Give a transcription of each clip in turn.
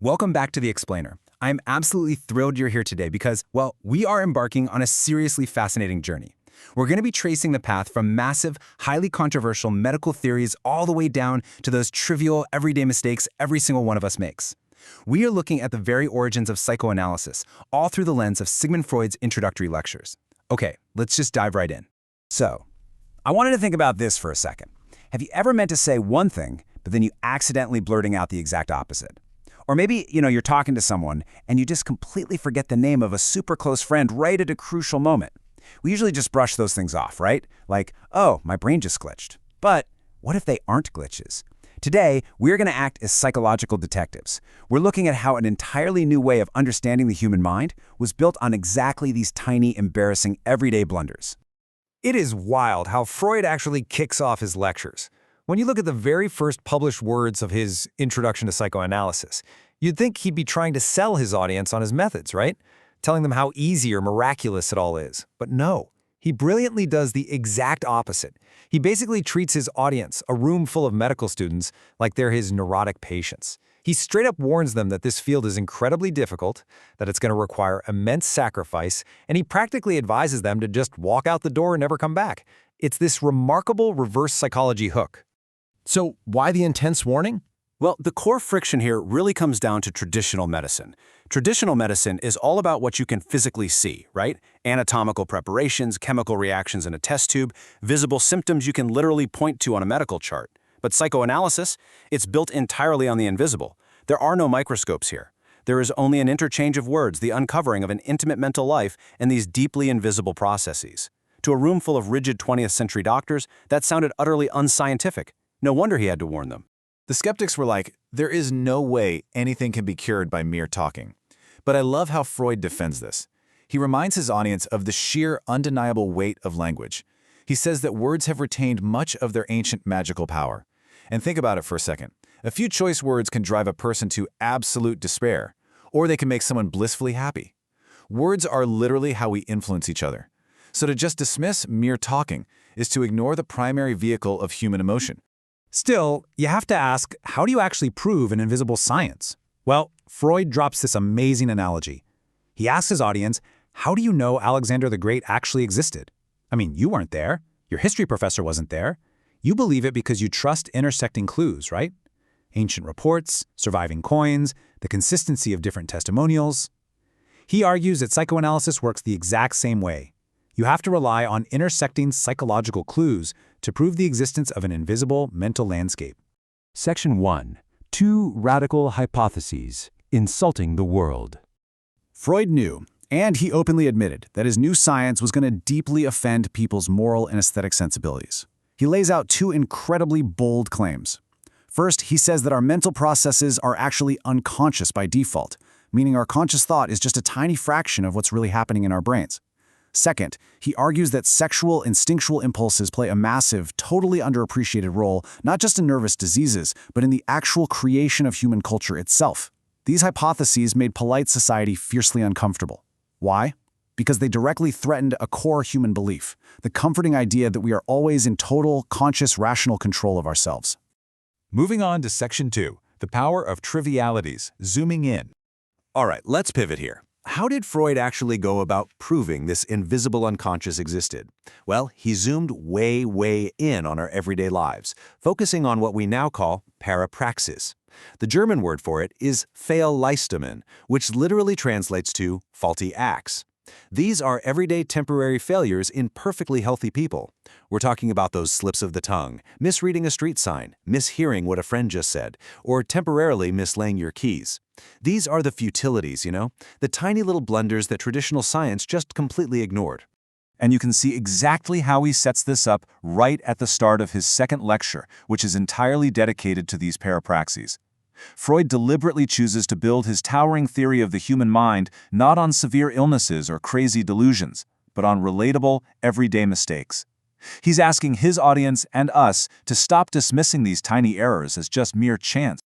Welcome back to The Explainer. I'm absolutely thrilled you're here today because, well, we are embarking on a seriously fascinating journey. We're going to be tracing the path from massive, highly controversial medical theories all the way down to those trivial, everyday mistakes every single one of us makes. We are looking at the very origins of psychoanalysis, all through the lens of Sigmund Freud's introductory lectures. Okay, let's just dive right in. So, I wanted to think about this for a second. Have you ever meant to say one thing, but then you accidentally blurting out the exact opposite? Or maybe, you're talking to someone and you just completely forget the name of a super close friend right at a crucial moment. We usually just brush those things off, right? Like, oh, my brain just glitched. But what if they aren't glitches? Today, we're going to act as psychological detectives. We're looking at how an entirely new way of understanding the human mind was built on exactly these tiny, embarrassing, everyday blunders. It is wild how Freud actually kicks off his lectures. When you look at the very first published words of his Introduction to Psychoanalysis, you'd think he'd be trying to sell his audience on his methods, right? Telling them how easy or miraculous it all is. But no, he brilliantly does the exact opposite. He basically treats his audience, a room full of medical students, like they're his neurotic patients. He straight up warns them that this field is incredibly difficult, that it's going to require immense sacrifice, and he practically advises them to just walk out the door and never come back. It's this remarkable reverse psychology hook. So why the intense warning? Well, the core friction here really comes down to traditional medicine. Traditional medicine is all about what you can physically see, right? Anatomical preparations, chemical reactions in a test tube, visible symptoms you can literally point to on a medical chart. But psychoanalysis, it's built entirely on the invisible. There are no microscopes here. There is only an interchange of words, the uncovering of an intimate mental life, and these deeply invisible processes. To a room full of rigid 20th century doctors, that sounded utterly unscientific. No wonder he had to warn them. The skeptics were like, there is no way anything can be cured by mere talking. But I love how Freud defends this. He reminds his audience of the sheer, undeniable weight of language. He says that words have retained much of their ancient magical power. And think about it for a second. A few choice words can drive a person to absolute despair, or they can make someone blissfully happy. Words are literally how we influence each other. So to just dismiss mere talking is to ignore the primary vehicle of human emotion. Still, you have to ask, how do you actually prove an invisible science? Well, Freud drops this amazing analogy. He asks his audience, how do you know Alexander the Great actually existed? I mean, you weren't there. Your history professor wasn't there. You believe it because you trust intersecting clues, right? Ancient reports, surviving coins, the consistency of different testimonials. He argues that psychoanalysis works the exact same way. You have to rely on intersecting psychological clues to prove the existence of an invisible mental landscape. Section 1. Two Radical Hypotheses, Insulting the World. Freud knew, and he openly admitted, that his new science was going to deeply offend people's moral and aesthetic sensibilities. He lays out two incredibly bold claims. First, he says that our mental processes are actually unconscious by default, meaning our conscious thought is just a tiny fraction of what's really happening in our brains. Second, he argues that sexual, instinctual impulses play a massive, totally underappreciated role, not just in nervous diseases, but in the actual creation of human culture itself. These hypotheses made polite society fiercely uncomfortable. Why? Because they directly threatened a core human belief, the comforting idea that we are always in total, conscious, rational control of ourselves. Moving on to Section 2, the power of trivialities, zooming in. All right, let's pivot here. How did Freud actually go about proving this invisible unconscious existed? Well, he zoomed way in on our everyday lives, focusing on what we now call PARAPRAXES. The German word for it is Fehlleistungen, which literally translates to faulty acts. These are everyday temporary failures in perfectly healthy people. We're talking about those slips of the tongue, misreading a street sign, mishearing what a friend just said, or temporarily mislaying your keys. These are the futilities, the tiny little blunders that traditional science just completely ignored. And you can see exactly how he sets this up right at the start of his second lecture, which is entirely dedicated to these parapraxes. Freud deliberately chooses to build his towering theory of the human mind not on severe illnesses or crazy delusions, but on relatable, everyday mistakes. He's asking his audience and us to stop dismissing these tiny errors as just mere chance.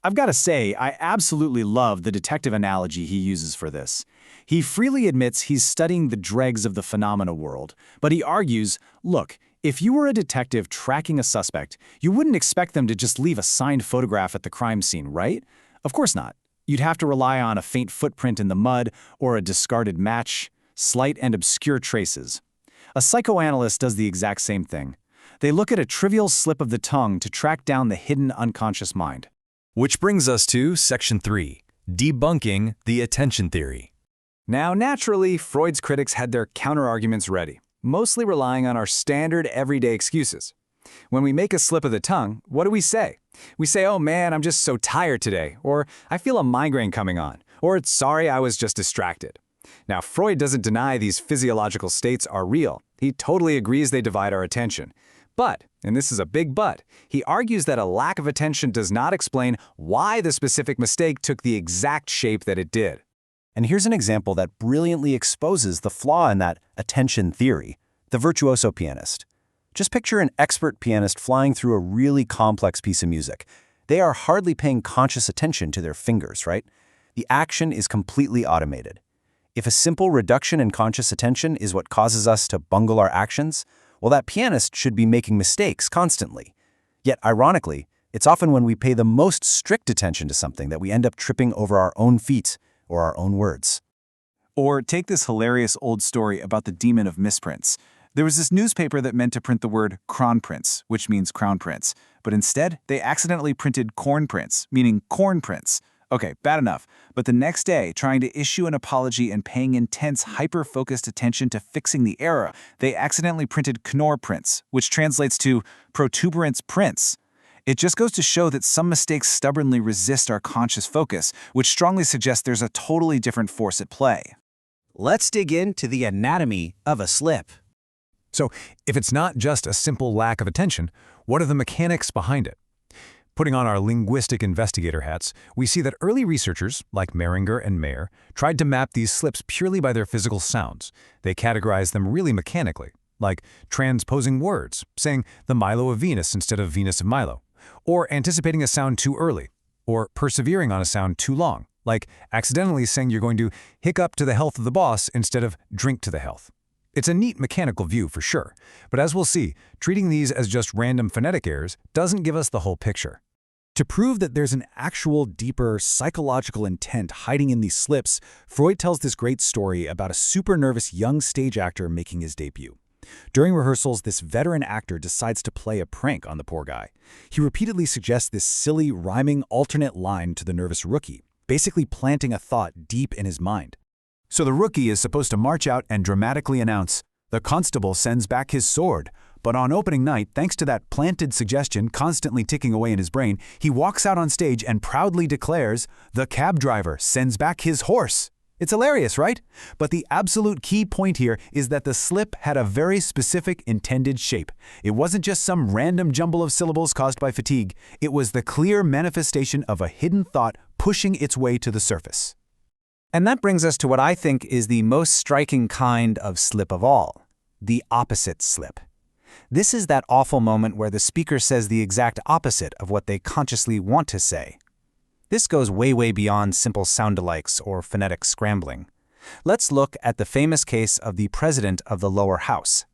I've got to say, I absolutely love the detective analogy he uses for this. He freely admits he's studying the dregs of the phenomena world, but he argues, look, if you were a detective tracking a suspect, you wouldn't expect them to just leave a signed photograph at the crime scene, right? Of course not. You'd have to rely on a faint footprint in the mud or a discarded match, slight and obscure traces. A psychoanalyst does the exact same thing. They look at a trivial slip of the tongue to track down the hidden unconscious mind. Which brings us to Section 3, debunking the attention theory. Now, naturally, Freud's critics had their counterarguments ready, mostly relying on our standard everyday excuses. When we make a slip of the tongue, what do we say? We say, oh man, I'm just so tired today, or I feel a migraine coming on, or it's sorry I was just distracted. Now, Freud doesn't deny these physiological states are real. He totally agrees they divide our attention. But, and this is a big but, he argues that a lack of attention does not explain why the specific mistake took the exact shape that it did. And here's an example that brilliantly exposes the flaw in that attention theory, the virtuoso pianist. Just picture an expert pianist flying through a really complex piece of music. They are hardly paying conscious attention to their fingers, right? The action is completely automated. If a simple reduction in conscious attention is what causes us to bungle our actions, well, that pianist should be making mistakes constantly. Yet, ironically, it's often when we pay the most strict attention to something that we end up tripping over our own feet or our own words. Or take this hilarious old story about the demon of misprints. There was this newspaper that meant to print the word Kronprinz, which means crown prince, but instead they accidentally printed corn prince, meaning corn prince. Okay, bad enough. But the next day, trying to issue an apology and paying intense, hyper-focused attention to fixing the error, they accidentally printed Knorr-Prince, which translates to protuberance prince. It just goes to show that some mistakes stubbornly resist our conscious focus, which strongly suggests there's a totally different force at play. Let's dig into the anatomy of a slip. So, if it's not just a simple lack of attention, what are the mechanics behind it? Putting on our linguistic investigator hats, we see that early researchers, like Mehringer and Mayer, tried to map these slips purely by their physical sounds. They categorized them really mechanically, like transposing words, saying the Milo of Venus instead of Venus of Milo, or anticipating a sound too early, or persevering on a sound too long, like accidentally saying you're going to hiccup to the health of the boss instead of drink to the health. It's a neat mechanical view for sure, but as we'll see, treating these as just random phonetic errors doesn't give us the whole picture. To prove that there's an actual, deeper, psychological intent hiding in these slips, Freud tells this great story about a super nervous young stage actor making his debut. During rehearsals, this veteran actor decides to play a prank on the poor guy. He repeatedly suggests this silly, rhyming alternate line to the nervous rookie, basically planting a thought deep in his mind. So the rookie is supposed to march out and dramatically announce, "The constable sends back his sword." But on opening night, thanks to that planted suggestion constantly ticking away in his brain, he walks out on stage and proudly declares, "The cab driver sends back his horse." It's hilarious, right? But the absolute key point here is that the slip had a very specific intended shape. It wasn't just some random jumble of syllables caused by fatigue. It was the clear manifestation of a hidden thought pushing its way to the surface. And that brings us to what I think is the most striking kind of slip of all, the opposite slip. This is that awful moment where the speaker says the exact opposite of what they consciously want to say. This goes way, way beyond simple sound-alikes or phonetic scrambling. Let's look at the famous case of the president of the lower house.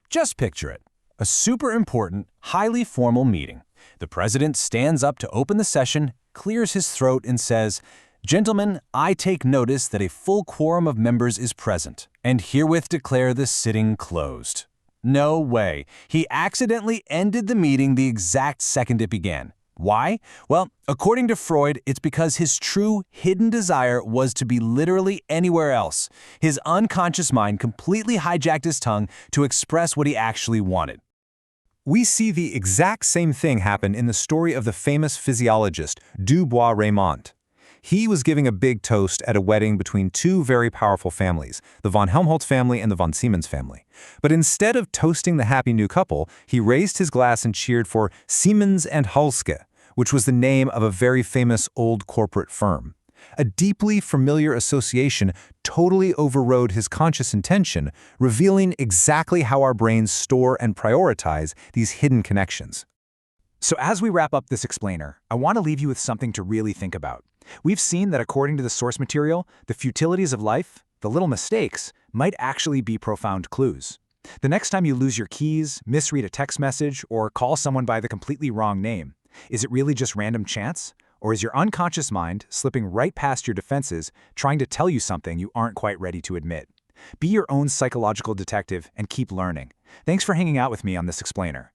Just picture it. A super important, highly formal meeting. The president stands up to open the session, clears his throat, and says, "Gentlemen, I take notice that a full quorum of members is present, and herewith declare the sitting closed." No way. He accidentally ended the meeting the exact second it began. Why? Well, according to Freud, it's because his true, hidden desire was to be literally anywhere else. His unconscious mind completely hijacked his tongue to express what he actually wanted. We see the exact same thing happen in the story of the famous physiologist Du Bois-Reymond. He was giving a big toast at a wedding between two very powerful families, the von Helmholtz family and the von Siemens family. But instead of toasting the happy new couple, he raised his glass and cheered for Siemens and Halske, which was the name of a very famous old corporate firm. A deeply familiar association totally overrode his conscious intention, revealing exactly how our brains store and prioritize these hidden connections. So as we wrap up this explainer, I want to leave you with something to really think about. We've seen that according to the source material, the futilities of life, the little mistakes, might actually be profound clues. The next time you lose your keys, misread a text message, or call someone by the completely wrong name, is it really just random chance? Or is your unconscious mind slipping right past your defenses, trying to tell you something you aren't quite ready to admit? Be your own psychological detective and keep learning. Thanks for hanging out with me on this explainer.